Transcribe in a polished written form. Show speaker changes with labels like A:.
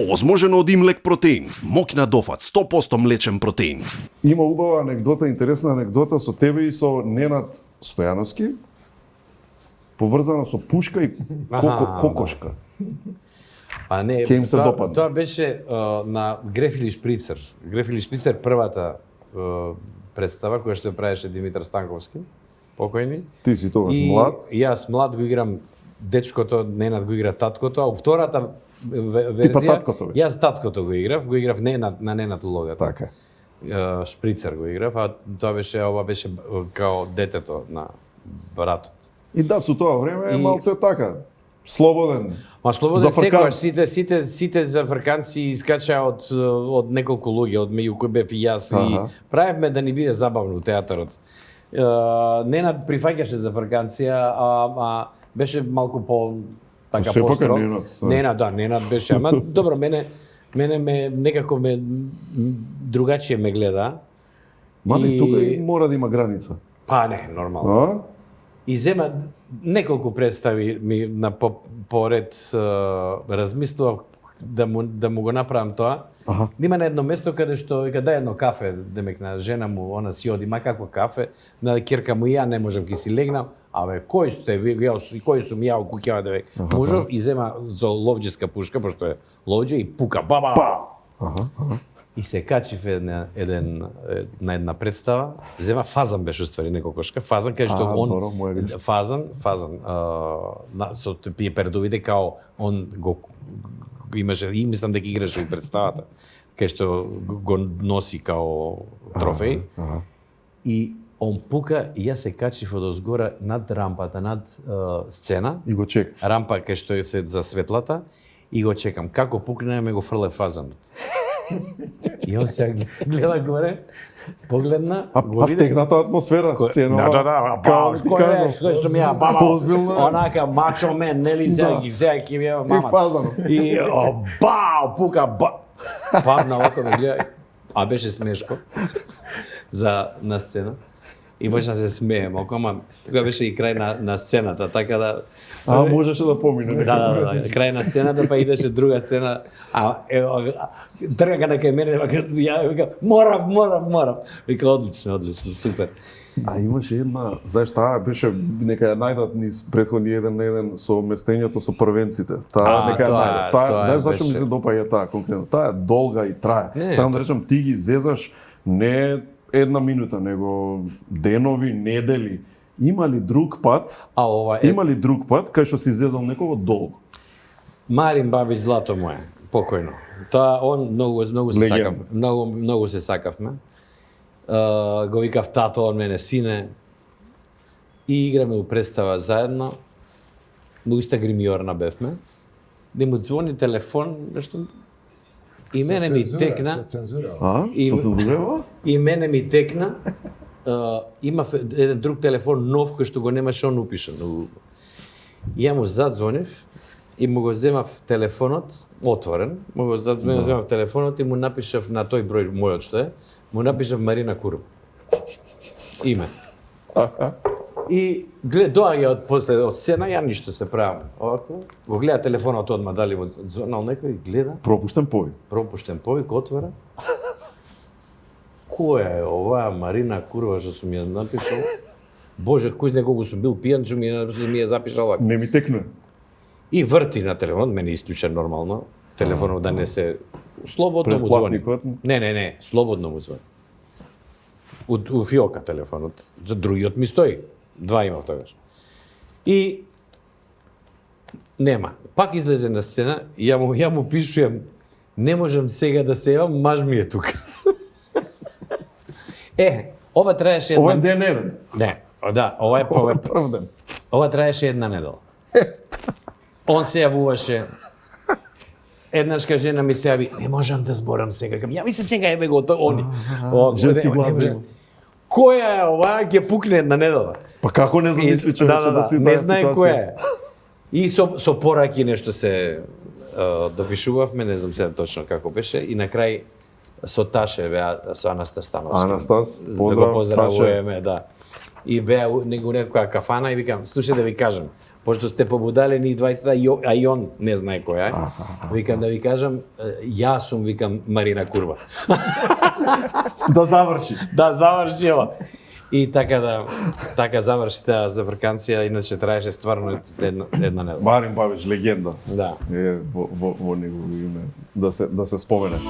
A: Озможено од имлек протеин, мокна дофат, 100% млечен протеин.
B: Има убава анегдота, интересна анегдота со тебе и со Ненад Стојановски, поврзана со пушка и кокошка.
C: А не,
B: Ке им се допадне.
C: Тоа беше на Греф или Шприцер. Греф или Шприцер првата представа која што ја правеше Димитар Станковски, покојни.
B: Ти си тогаш млад.
C: И јас млад го играм дечкото, Ненад го игра таткото, а втората верзија
B: таткото беше.
C: јас таткото го играв Ненад на Ненад улогата.
B: Така.
C: Шприцер го играв, а ова беше као детето на братот.
B: И да, со тоа време е малце така, слободен.
C: Ма слободен
B: Зафркан.
C: секојаш, сите зафрканци искачаа од неколку луѓе, од меѓу кои бев и јас и правевме да ни биде забавно у театарот. Ненад прифаќаше зафрканција, а беше малку по така
B: Сепак е
C: построг.
B: Ненад.
C: Ненад беше, ама добро, мене некако другачие ме гледа.
B: Мали, тука и мора да има граница.
C: Па не, нормално.
B: А?
C: И зема неколку представи ми на поред размислував да му го направам тоа. Има на едно место каде што вика дај едно кафе, демек на жена му, она си оди, ма какво кафе, на ќерка му и ја не можам ки си легнам, абе кој сте ви, кој сум ја у куќава да можев и зема за ловџеска пушка, пошто е ловџе и пука баба. И се качив на една представа, зема фазан беше ствари некокошка, фазан кај што фазан со пердовите као он го имаше и мислам дека играше у представата, кај што го носи као трофеј. И он пука и јас се качив од озгора над рампата, над сцена.
B: И го чек.
C: Рампа кај што е се за светлата и го чекам. Како пукне ме го фрле фазанот. И он сега гледа горе, погледна,
B: А стегната атмосфера, сцена.
C: Кој сум ја, баба, онака мачо мен, нели, сега ќе ми
B: И
C: мама.
B: фазано.
C: И бау, пука, падна овако ме гледа, а беше смешко на сцена. И почна се смее малку, ама тука беше и крај на сцената, така да...
B: Можеше да помине.
C: Да, крај на сцената, па идеше друга сцена, тргака на кај мене, ја вика, морав. Вика, одлично, супер.
B: А имаше една, знаеш, таа беше нека ја најдат низ претходни 1-1 со местењето со првенците. Таа нека ја најдат. Таа, знаеш зашто ми се допаѓа таа конкретно? Таа е долга и трае. Само да речам, ти ги зезаш не една минута, него денови, недели. Има ли друг пат? Има ли друг пат кај што си зезал некого долго?
C: Марин Бабич злато му е, покојно. Тоа он многу се сакав, многу се сакавме. Го викав тато, он мене сине. И играме у представа заедно. Му иста гримиорна бевме. Да му звони телефон, нешто. И мене ми текна. И мене ми текна. Има еден друг телефон нов кој што го немаше он упишан. И ја му задзвонив и му го земав телефонот отворен, му го земав телефонот и му напишав на тој број мојот што е, му напишав Марина Курва. Име. И доаѓа после од сцена, ја ништо се правам. Овако, го гледа телефонот одма дали му звонал некој, гледа.
B: Пропуштен повик,
C: отвора. Која е оваа Марина Курва што сум ја напишал? Боже, кој знае колку сум бил пијан, што ми ја запишал вака.
B: Не ми текне.
C: И врти на телефон, мене исклучен нормално. Телефонот да не се слободно му звони. Не, слободно му звони. У фиока телефонот. За другиот ми стои. Два имав тогаш. И нема. Пак излезе на сцена и ја му пишувам, не можам сега да се јавам, маж ми е тука. Ова траеше една...
B: Ова е ден еден.
C: Не, да, ова е
B: прв ден.
C: Ова траеше една недела. Он се јавуваше. Еднашка жена ми се јави, не можам да зборам сега. Јави се сега, еве го, они.
B: Женски глас.
C: Која е ова, ќе пукне една недела.
B: Па како не замисли човече да си
C: не знае која е. И со пораки нешто се допишувавме, не знам сега точно како беше, и на крај со Таше, со Анастас Становски.
B: Анастас,
C: поздрав, да го поздравуваме, да. и беа него некоја кафана и викам, слушај да ви кажам, пошто сте побудалени 20, а и он не знае кој е, викам да ви кажам, јас сум, викам, Марина Курва.
B: Да заврши.
C: Да, заврши ова. И така заврши таа заврканција, иначе траеше стварно една недела.
B: Марин Бабич, легенда.
C: Да.
B: Во негово име да се спомене.